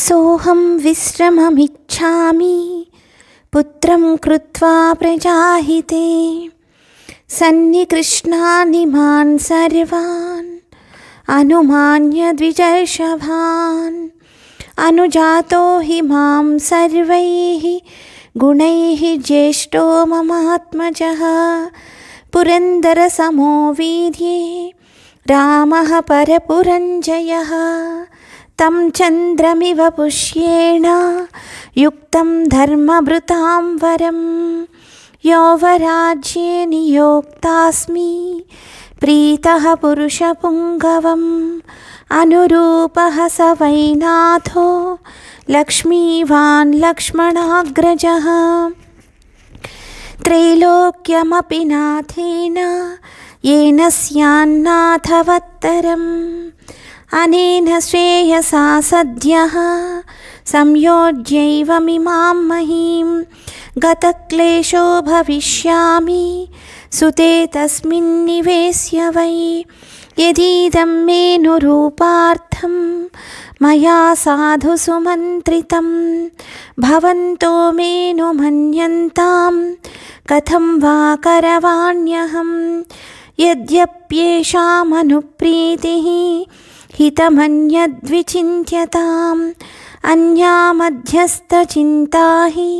सोऽहं विश्रममिच्छामि पुत्रं कृत्वा प्रजाहिते सन्निकृष्णानि मान् सर्वान् अनुमान्य द्विजर्षभान् अनुजातो हि मां सर्वैः गुणैः ज्येष्ठो ममात्मजः पुरन्दरसमो वीर्ये रामः परपुरञ्जयः तं चन्द्रमिव पुष्येण युक्तं धर्मभृतां वरं यौवराज्ये नियोक्तास्मि प्रीतः पुरुषपुङ्गवम् अनुरूपः स वैनाथो लक्ष्मीवान् लक्ष्मणाग्रजः त्रैलोक्यमपि नाथेन येन स्यान्नाथवत्तरम् अनेन श्रेयसा सद्यः संयोज्यैवमिमां महीं गतक्लेशो भविष्यामि सुते तस्मिन् निवेश्य वै यदीदं मेनुरूपार्थं मया साधु सुमन्त्रितं भवन्तो मेनुमन्यन्तां कथं वा करवाण्यहं यद्यप्येषामनुप्रीतिः हितमन्यद्विचिन्त्यताम् अन्या मध्यस्थचिन्ता हि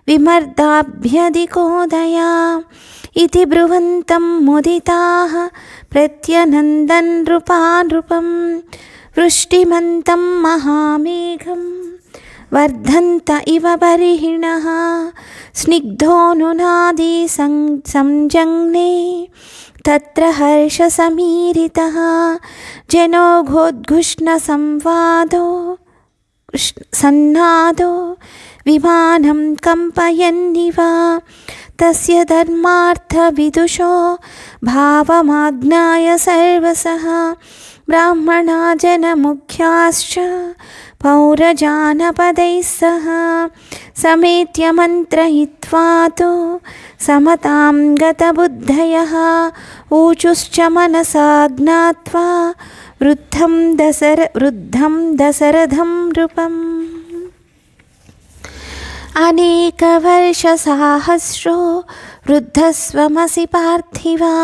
विमर्दाभ्यधिकोदया इति ब्रुवन्तं मुदिताः प्रत्यनन्दन् नृपानृपं वृष्टिमन्तं महामेघं वर्धन्त इव बर्हिणः स्निग्धोऽनुनादी संजग्ने तत्र हर्षसमीरितः जनो घोद्घुष्णसंवादो सन्नादो विमानं कम्पयन्निव तस्य धर्मार्थविदुषो भावमाज्ञाय सर्वसः ब्राह्मणा जनमुख्याश्च पौरजानपदैः सह समेत्य मन्त्रयित्वा तु समतां गतबुद्धयः ऊचुश्च मनसा ज्ञात्वा वृद्धं दशरथं नृपम् अनेकवर्षसाहस्रो वृद्धस्वमसि पार्थिवा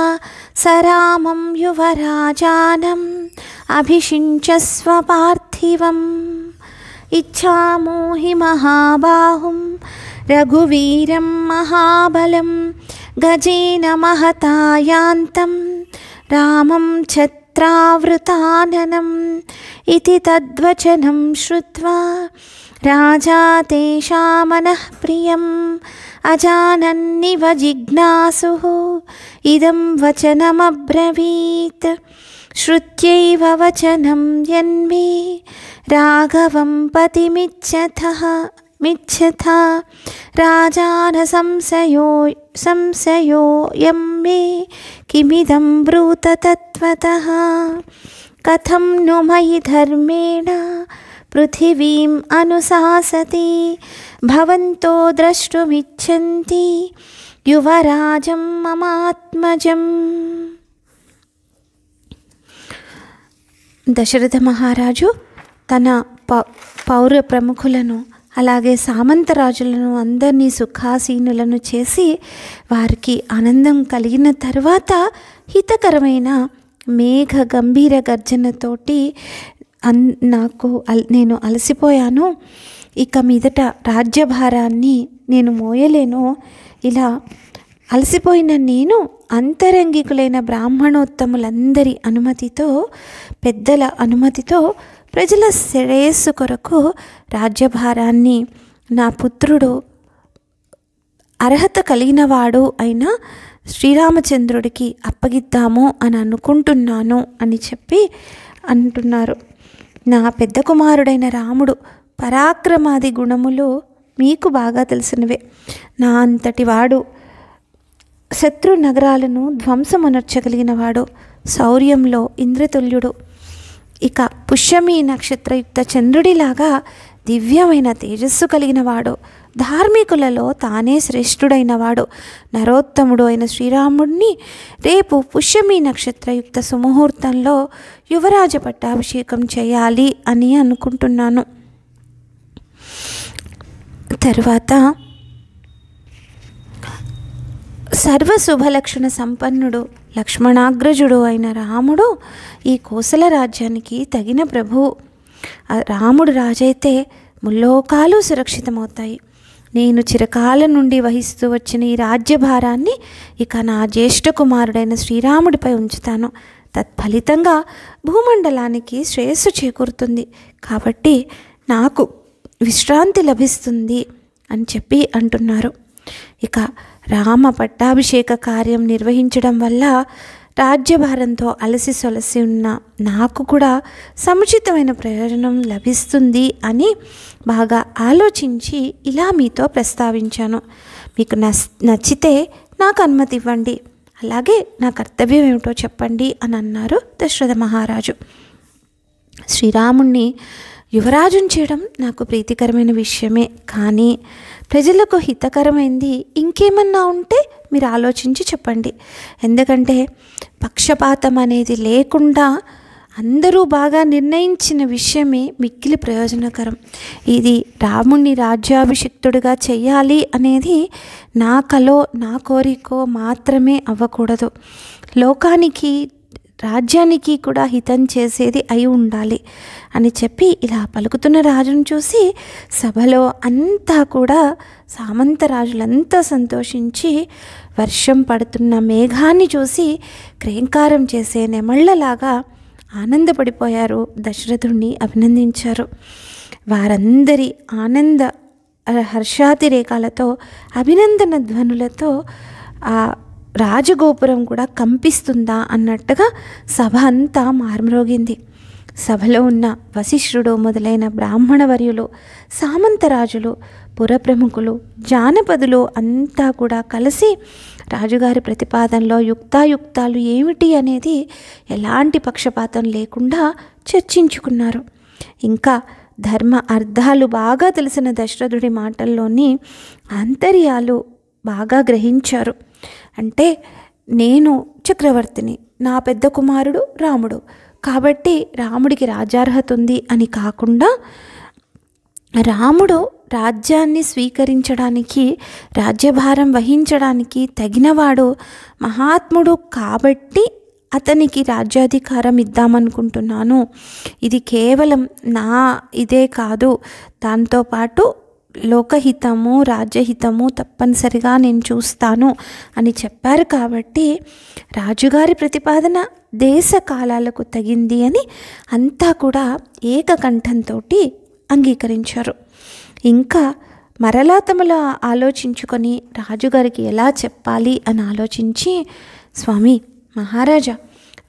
स रामं युवराजानम् अभिषिञ्चस्व पार्थिवम् इच्छामो हि महाबाहुं रघुवीरं महाबलं गजेन महता यान्तं रामं छत्रावृताननम् इति तद्वचनं श्रुत्वा राजा तेषां मनः प्रियम् अजानन्निव जिज्ञासुः इदं वचनमब्रवीत् श्रुत्यैव वचनं यन्मे राघवं पतिमिच्छथा राजान संशयो यं मे किमिदं ब्रूत तत्त्वतः कथं नु मयि धर्मेण पृथिवीम् अनुशासति भवन्तो द्रष्टुमिच्छन्ति युवराजं ममात्मजम्। దశరథ మహారాజు తన పౌర ప్రముఖులను అలాగే సామంతరాజులను అందరినీ సుఖాసీనులను చేసి వారికి ఆనందం కలిగిన తర్వాత హితకరమైన మేఘ గంభీర గర్జనతోటి నేను అలసిపోయాను, ఇక మీదట రాజ్యభారాన్ని నేను మోయలేను, ఇలా అలసిపోయిన నేను అంతరంగికులైన బ్రాహ్మణోత్తములందరి అనుమతితో పెద్దల అనుమతితో ప్రజల శ్రేయస్సు కొరకు రాజ్యభారాన్ని నా పుత్రుడు అర్హత కలిగినవాడు అయిన శ్రీరామచంద్రుడికి అప్పగిద్దాము అని అనుకుంటున్నాను అని చెప్పి అంటున్నారు. నా పెద్ద కుమారుడైన రాముడు పరాక్రమాది గుణములు మీకు బాగా తెలిసినవే. నా అంతటి వాడు శత్రు నగరాలను ధ్వంసమునర్చగలిగిన వాడు, శౌర్యంలో ఇంద్రతుల్యుడు. ఇక పుష్యమి నక్షత్రయుక్త చంద్రుడిలాగా దివ్యమైన తేజస్సు కలిగిన వాడు, ధార్మికులలో తానే శ్రేష్ఠుడైనవాడు, నరోత్తముడు అయిన శ్రీరాముడిని రేపు పుష్యమి నక్షత్రయుక్త సుముహూర్తంలో యువరాజ పట్టాభిషేకం చేయాలి అని అనుకుంటున్నాను. తర్వాత సర్వశుభలక్షణ సంపన్నుడు లక్ష్మణాగ్రజుడు అయిన రాముడు ఈ కోసల రాజ్యానికి తగిన ప్రభువు. రాముడు రాజైతే ముల్లోకాలు సురక్షితమవుతాయి. నేను చిరకాలం నుండి వహిస్తూ వచ్చిన ఈ రాజ్యభారాన్ని ఇక నా జ్యేష్ఠ కుమారుడైన శ్రీరాముడిపై ఉంచుతాను. తత్ఫలితంగా భూమండలానికి శ్రేయస్సు చేకూరుతుంది. కాబట్టి నాకు విశ్రాంతి లభిస్తుంది అని చెప్పి అంటున్నారు. ఇక రామ పట్టాభిషేక కార్యం నిర్వహించడం వల్ల రాజ్యభారంతో అలసి సొలసి ఉన్న నాకు కూడా సముచితమైన ప్రయోజనం లభిస్తుంది అని బాగా ఆలోచించి ఇలా మీతో ప్రస్తావించాను. మీకు నచ్చితే నాకు అనుమతి ఇవ్వండి, అలాగే నా కర్తవ్యం ఏమిటో చెప్పండి అని అన్నారు దశరథ మహారాజు. శ్రీరాముణ్ణి యువరాజుని చేయడం నాకు ప్రీతికరమైన విషయమే, కానీ ప్రజలకు హితకరమైంది ఇంకేమన్నా ఉంటే మీరు ఆలోచించి చెప్పండి. ఎందుకంటే పక్షపాతం అనేది లేకుండా అందరూ బాగా నిర్ణయించిన విషయమే మిక్కిలి ప్రయోజనకరం. ఇది రాముణ్ణి రాజ్యాభిషిక్తుడిగా చెయ్యాలి అనేది నా కలో నా కోరికో మాత్రమే అవ్వకూడదు. లోకానికి రాజ్యానికి కూడా హితం చేసేది అయి ఉండాలి అని చెప్పి ఇలా పలుకుతున్న రాజును చూసి సభలో అంతా కూడా సామంతరాజులంతా సంతోషించి వర్షం పడుతున్న మేఘాన్ని చూసి క్రేంకారం చేసే నెమళ్ళలాగా ఆనందపడిపోయారు. దశరథుణ్ణి అభినందించారు. వారందరి ఆనంద హర్షాతిరేకాలతో అభినందన ధ్వనులతో ఆ రాజగోపురం కూడా కంపిస్తుందా అన్నట్టుగా సభ అంతా మార్మ్రోగింది. సభలో ఉన్న వశిష్ఠుడు మొదలైన బ్రాహ్మణవర్యులు, సామంతరాజులు, పురప్రముఖులు, జానపదులు అంతా కూడా కలిసి రాజుగారి ప్రతిపాదనలో యుక్తాయుక్తాలు ఏమిటి అనేది ఎలాంటి పక్షపాతం లేకుండా చర్చించుకున్నారు. ఇంకా ధర్మ అర్థాలు బాగా తెలిసిన దశరథుడి మాటల్లోని ఆంతర్యాలు బాగా గ్రహించారు. అంటే నేను చక్రవర్తిని, నా పెద్ద కుమారుడు రాముడు, కాబట్టి రాముడికి రాజ్యార్హత ఉంది అని కాకుండా రాముడు రాజ్యాన్ని స్వీకరించడానికి, రాజ్యభారం వహించడానికి తగినవాడు, మహాత్ముడు కాబట్టి అతనికి రాజ్యాధికారం ఇద్దామనుకుంటున్నాను. ఇది కేవలం నా ఇదే కాదు, దాంతోపాటు లోకహితము రాజ్యహితము తప్పనిసరిగా నేను చూస్తాను అని చెప్పారు. కాబట్టి రాజుగారి ప్రతిపాదన దేశ కాలాలకు తగింది అని అంతా కూడా ఏకకంఠంతో అంగీకరించారు. ఇంకా మరలా తమలో ఆలోచించుకొని రాజుగారికి ఎలా చెప్పాలి అని ఆలోచించి, స్వామి మహారాజా,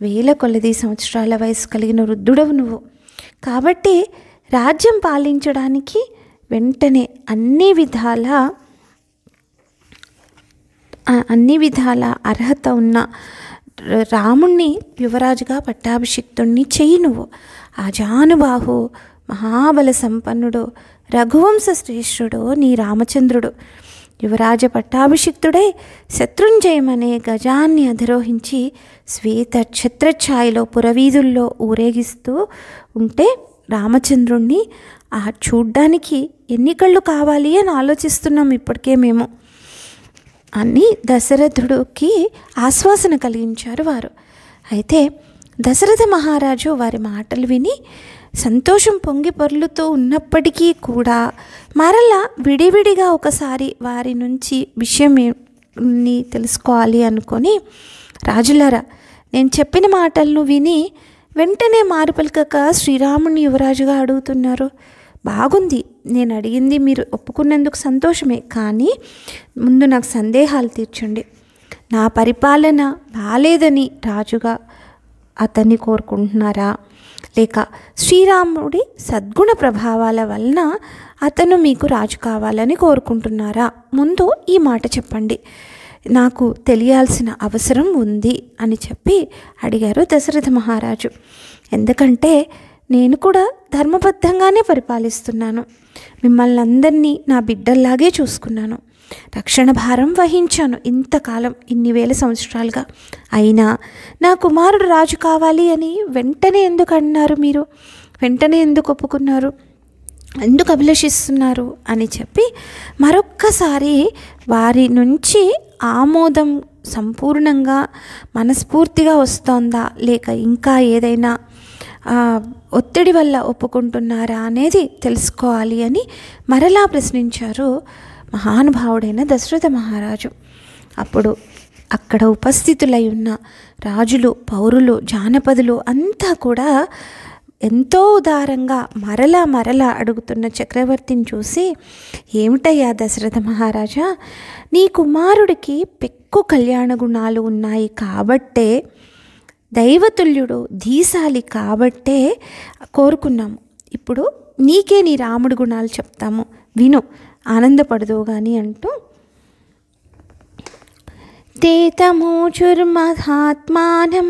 1000 కొలది సంవత్సరాల వయసు కలిగిన వృద్ధుడవు నువ్వు, కాబట్టి రాజ్యం పాలించడానికి వెంటనే అన్ని విధాల అర్హత ఉన్న రాముణ్ణి యువరాజుగా పట్టాభిషిక్తుణ్ణి చెయ్యి. నువ్వు ఆజానుబాహు మహాబల సంపన్నుడు రఘువంశ శ్రేష్ఠుడు నీ రామచంద్రుడు యువరాజ పట్టాభిషిక్తుడై శత్రుంజయమనే గజాన్ని అధిరోహించి శ్వేత ఛత్రఛాయలో పురవీధుల్లో ఊరేగిస్తూ ఉంటే రామచంద్రుణ్ణి చూడ్డానికి ఎన్ని కళ్ళు కావాలి అని ఆలోచిస్తున్నాం ఇప్పటికే మేము అని దశరథుడికి ఆశ్వాసన కలిగించారు వారు. అయితే దశరథ మహారాజు వారి మాటలు విని సంతోషం పొంగి పొర్లుతూ ఉన్నప్పటికీ కూడా మరలా విడివిడిగా ఒకసారి వారి నుంచి విషయాన్ని తెలుసుకోవాలి అనుకొని, రాజులారా, నేను చెప్పిన మాటలను విని వెంటనే మారుపలకక శ్రీరాముని యువరాజుగా అడుగుతున్నారు. బాగుంది, నేను అడిగింది మీరు ఒప్పుకున్నందుకు సంతోషమే, కానీ ముందు నాకు సందేహాలు తీర్చండి. నా పరిపాలన బాలేదని రాజుగా అతన్ని కోరుకుంటున్నారా, లేక శ్రీరాముడి సద్గుణ ప్రభావాల వలన అతను మీకు రాజు కావాలని కోరుకుంటున్నారా? ముందు ఈ మాట చెప్పండి, నాకు తెలియాల్సిన అవసరం ఉంది అని చెప్పి అడిగారు దశరథ మహారాజు. ఎందుకంటే నేను కూడా ధర్మబద్ధంగానే పరిపాలిస్తున్నాను, మిమ్మల్ని అందరినీ నా బిడ్డల్లాగే చూసుకున్నాను, రక్షణ భారం వహించాను ఇంతకాలం, ఇన్ని వేల సంవత్సరాలుగా. అయినా నా కుమారుడు రాజు కావాలి అని వెంటనే ఎందుకు అన్నారు? మీరు వెంటనే ఎందుకు ఒప్పుకున్నారు? ఎందుకు అభిలషిస్తున్నారు అని చెప్పి మరొక్కసారి వారి నుంచి ఆమోదం సంపూర్ణంగా మనస్ఫూర్తిగా వస్తోందా లేక ఇంకా ఏదైనా ఒత్తిడి వల్ల ఒప్పుకుంటున్నారా అనేది తెలుసుకోవాలి అని మరలా ప్రశ్నించారు మహానుభావుడైన దశరథ మహారాజు. అప్పుడు అక్కడ ఉపస్థితులై ఉన్న రాజులు, పౌరులు, జానపదులు అంతా కూడా ఎంతో ఉదారంగా మరలా అడుగుతున్న చక్రవర్తిని చూసి, ఏమిటయ్యా దశరథ మహారాజా, నీ కుమారుడికి పెక్కు కళ్యాణ గుణాలు ఉన్నాయి కాబట్టే, దైవతుల్యుడు ధీశాలి కాబట్టే కోరుకున్నాము. ఇప్పుడు నీకే నీ రాముడి గుణాలు చెప్తాము, విను, ఆనందపడదు కానీ అంటూ, తేతమూచుర్మహాత్మానం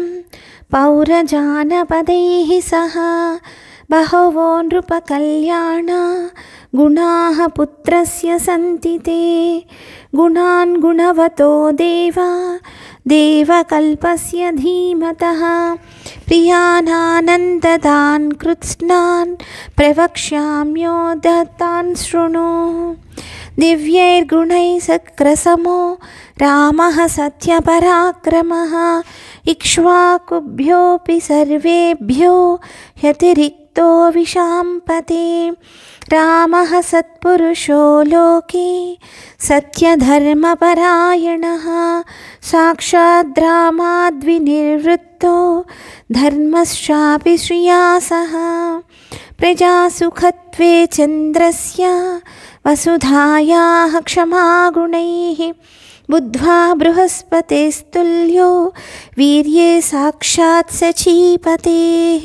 పౌరజానపదైః సహ బహవో నృపకల్యాణ గుణాః పుత్రస్య సంతి తే గుణాన్ గుణవతో దేవకల్పస్య ధీమతః ప్రియానానందదాన్ కృత్స్నాన్ ప్రవక్ష్యామ్యోదతాన్ శృణు. దివ్యైర్గుణైః సక్రసమో రామః సత్యపరాక్రమః ఇక్ష్వాకుభ్యోऽపి సర్వేభ్యో హ్యతిరిక్తో విశాంపతే. రామః సత్పురుషో లోకే సత్యధర్మపరాయణః సాక్షాద్ రామాద్వినిర్వృత్తో ధర్మశ్చాపి శ్రియా సహ. ప్రజాసుఖత్వే చంద్రస్య వసుధాయాః క్షమాగుణైః బుద్ధ్వా బృహస్పతేస్తుల్యో వీర్యే సాక్షాత్ సచీపతేః.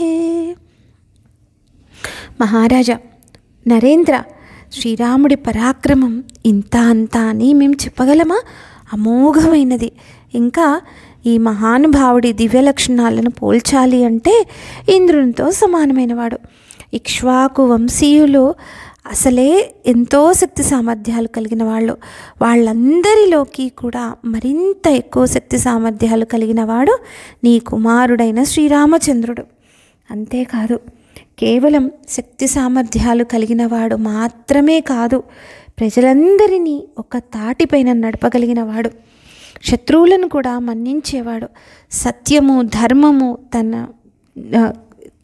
మహారాజా నరేంద్ర, శ్రీరాముడి పరాక్రమం ఇంత అంతా అని మేము చెప్పగలమా? అమోఘమైనది. ఇంకా ఈ మహానుభావుడి దివ్య లక్షణాలను పోల్చాలి అంటే ఇంద్రునితో సమానమైనవాడు. ఇక్ష్వాకు వంశీయులు అసలే ఎంతో శక్తి సామర్థ్యాలు కలిగిన వాళ్ళు. వాళ్ళందరిలోకి కూడా మరింత ఎక్కువ శక్తి సామర్థ్యాలు కలిగిన వాడు నీ కుమారుడైన శ్రీరామచంద్రుడు. అంతేకాదు, కేవలం శక్తి సామర్థ్యాలు కలిగిన వాడు మాత్రమే కాదు, ప్రజలందరినీ ఒక తాటిపైన నడపగలిగిన వాడు, శత్రువులను కూడా మన్నించేవాడు, సత్యము ధర్మము తన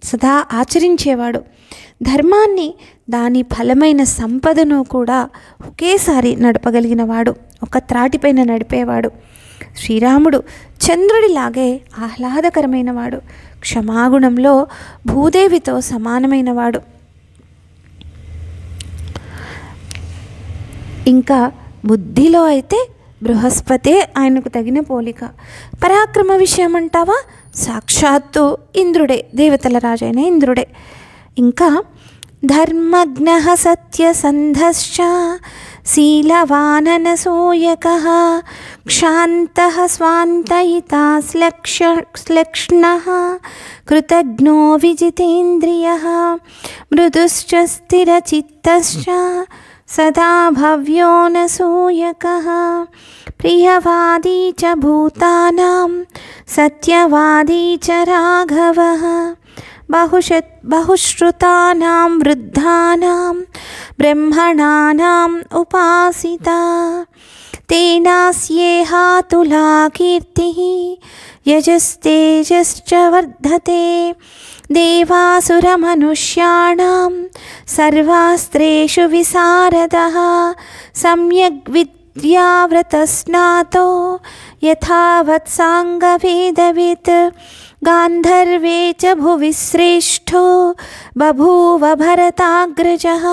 సదా ఆచరించేవాడు, ధర్మాన్ని దాని ఫలమైన సంపదను కూడా ఒకేసారి నడపగలిగిన వాడు, ఒక త్రాటిపైన నడిపేవాడు. శ్రీరాముడు చంద్రుడిలాగే ఆహ్లాదకరమైన వాడు, క్షమాగుణంలో భూదేవితో సమానమైనవాడు. ఇంకా బుద్ధిలో అయితే బృహస్పతే ఆయనకు తగిన పోలిక. పరాక్రమ విషయం అంటావా, సాక్షాత్తు ఇంద్రుడే, దేవతల రాజైన ఇంద్రుడే. ఇంకా ధర్మజ్ఞః సత్యసంధశ్చ శీలవాననసూయకః క్షాంతః స్వాంతయితా శ్లక్ష్ణః కృతజ్ఞో విజితేంద్రియః మృదుశ్చ స్థిరచిత్తశ్చ సదా భవ్యో నసూయకః ప్రియవాదీ చ భూతానాం సత్యవాదీ చ రాఘవః బహుశ్రుతానాం వృద్ధానాం బ్రహ్మణానాం ఉపాసితా తేనాస్యేహాతులా కీర్తిః యజస్తేజశ్చ వర్ధతే దేవాసురమనుష్యాణాం సర్వాస్త్రేషు విశారదః సమ్యగ్ విద్యావ్రతస్నాతో యథావత్ సాంగవేదవిత్ గాంధర్వే చ భువి శ్రేష్ఠో బభూవ భరతాగ్రజః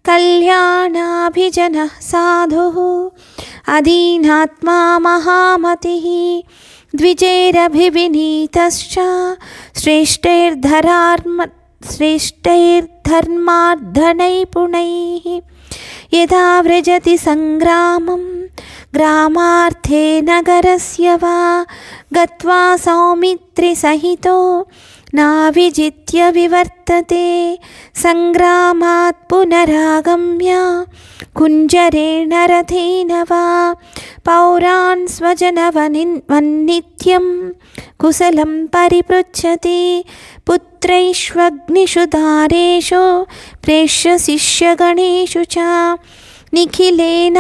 కళ్యాణాభిజనః సాధుః అధీనాత్మా మహామతిః ద్విజైరభివినీతశ్చ శ్రేష్ఠైర్ధర్మార్థనైపుణైః యదా వ్రజతి సంగ్రామం గ్రామార్థే నగరస్య వా గత్వా సౌమిత్రిసహితో నావిజిత్య వివర్తతే సంగ్రామాత్ పునరాగమ్య कुञ्जरेण रथेन वा पौरान् स्वजनवन्नित्यं कुशलं परिपृच्छति पुत्रैष्वग्निषु दारेषु प्रेष्य शिष्यगणेषु च निखिलेनानुपूर्वाश्च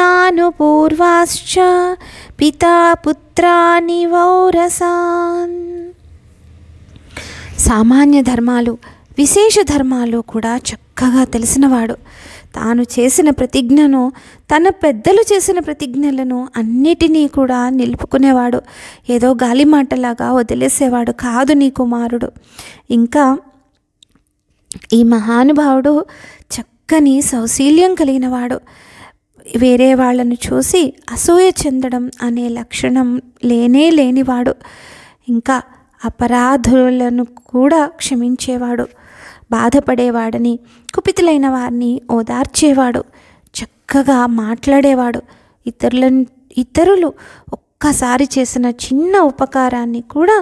पिता पुत्रानि वौरसान्. సామాన్య ధర్మాలు విశేష ధర్మాలు కూడా చక్కగా తెలిసినవాడు. తాను చేసిన ప్రతిజ్ఞను, తన పెద్దలు చేసిన ప్రతిజ్ఞలను అన్నిటినీ కూడా నిలుపుకునేవాడు. ఏదో గాలి మాటలాగా వదిలేసేవాడు కాదు నీ కుమారుడు. ఇంకా ఈ మహానుభావుడు చక్కని సౌశీల్యం కలిగినవాడు. వేరే వాళ్ళను చూసి అసూయ చెందడం అనే లక్షణం లేనివాడు. ఇంకా అపరాధులను కూడా క్షమించేవాడు. బాధపడేవాడని, కుపితులైన వారిని ఓదార్చేవాడు. చక్కగా మాట్లాడేవాడు. ఇతరులు ఒక్కసారి చేసిన చిన్న ఉపకారాన్ని కూడా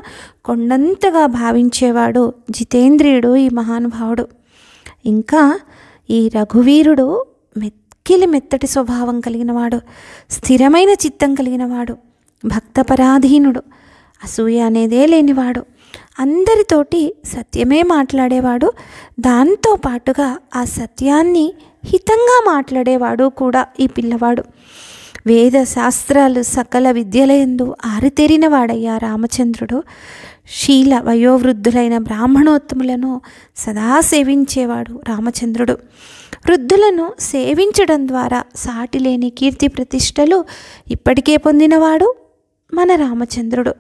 కొండంతగా భావించేవాడు జితేంద్రియుడు ఈ మహానుభావుడు. ఇంకా ఈ రఘువీరుడు మెత్తటి స్వభావం కలిగినవాడు, స్థిరమైన చిత్తం కలిగినవాడు, భక్తపరాధీనుడు, అసూయ అనేదే లేనివాడు, అందరితోటి సత్యమే మాట్లాడేవాడు. దాంతో పాటుగా ఆ సత్యాన్ని హితంగా మాట్లాడేవాడు కూడా ఈ పిల్లవాడు. వేద శాస్త్రాలు సకల విద్యలయందు ఆరితేరినవాడయ్యా రామచంద్రుడు. శీల వయోవృద్ధులైన బ్రాహ్మణోత్తములను సదా సేవించేవాడు రామచంద్రుడు. వృద్ధులను సేవించడం ద్వారా సాటిలేని కీర్తి ప్రతిష్టలు ఇప్పటికే పొందినవాడు మన రామచంద్రుడు.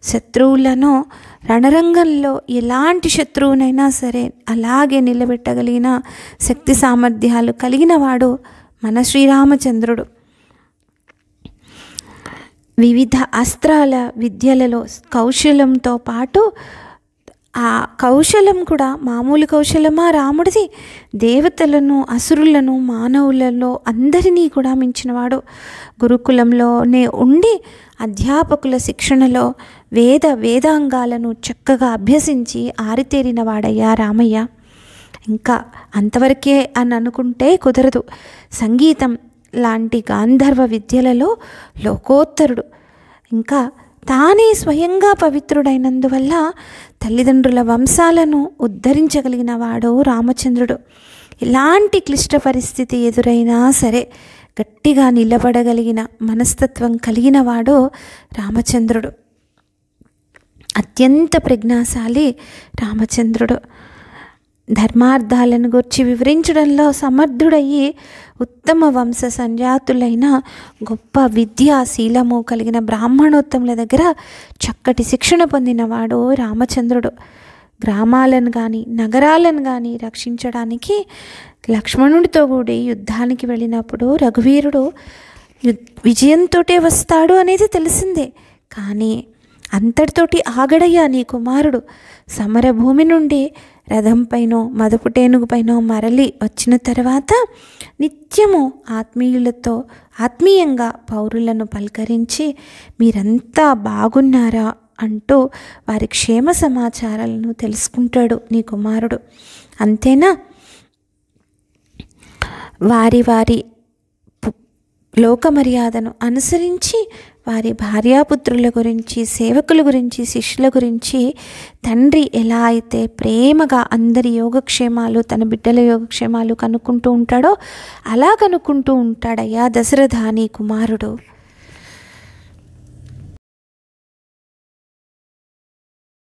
శత్రువులను రణరంగంలో ఎలాంటి శత్రువునైనా సరే అలాగే నిలబెట్టగలిగిన శక్తి సామర్థ్యాలు కలిగినవాడు మన శ్రీరామచంద్రుడు. వివిధ అస్త్రాల విద్యలలో కౌశలంతో పాటు ఆ కౌశలం కూడా మామూలు కౌశలమా రాముడిది? దేవతలను, అసురులను, మానవులలో అందరినీ కూడా మించినవాడు. గురుకులంలోనే ఉండి అధ్యాపకుల శిక్షణలో వేదాంగాలను చక్కగా అభ్యసించి ఆరితేరిన వాడయ్యా రామయ్య. ఇంకా అంతవరకే అని అనుకుంటే కుదరదు. సంగీతం లాంటి గాంధర్వ విద్యలలో లోకోత్తరుడు. ఇంకా తానే స్వయంగా పవిత్రుడైనందువల్ల తల్లిదండ్రుల వంశాలను ఉద్ధరించగలిగిన వాడు రామచంద్రుడు. ఎలాంటి క్లిష్ట పరిస్థితి ఎదురైనా సరే గట్టిగా నిలబడగలిగిన మనస్తత్వం కలిగిన వాడు రామచంద్రుడు. అత్యంత ప్రజ్ఞాశాలి రామచంద్రుడు. ధర్మార్థాలను గురించి వివరించడంలో సమర్థుడయ్యి ఉత్తమ వంశ సంజాతులైన గొప్ప విద్యాశీలము కలిగిన బ్రాహ్మణోత్తముల దగ్గర చక్కటి శిక్షణ పొందినవాడు రామచంద్రుడు. గ్రామాలను కానీ నగరాలను కానీ రక్షించడానికి లక్ష్మణుడితో కూడి యుద్ధానికి వెళ్ళినప్పుడు రఘువీరుడు విజయంతో వస్తాడు అనేది తెలిసిందే. కానీ అంతటితోటి ఆగడయ్యా నీ కుమారుడు. సమరభూమి నుండి రథంపైనో మదపుటేనుగుపైనో మరలి వచ్చిన తర్వాత నిత్యము ఆత్మీయంగా పౌరులను పలకరించి మీరంతా బాగున్నారా అంటూ వారి క్షేమ సమాచారాలను తెలుసుకుంటాడు నీ కుమారుడు. అంతేనా, వారి లోక మర్యాదను అనుసరించి వారి భార్యాపుత్రుల గురించి, సేవకుల గురించి, శిష్యుల గురించి తండ్రి ఎలా అయితే ప్రేమగా అందరి యోగక్షేమాలు, తన బిడ్డల యోగక్షేమాలు కనుక్కుంటూ ఉంటాడో అలా కనుక్కుంటూ ఉంటాడయ్యా దశరథ నీ కుమారుడు.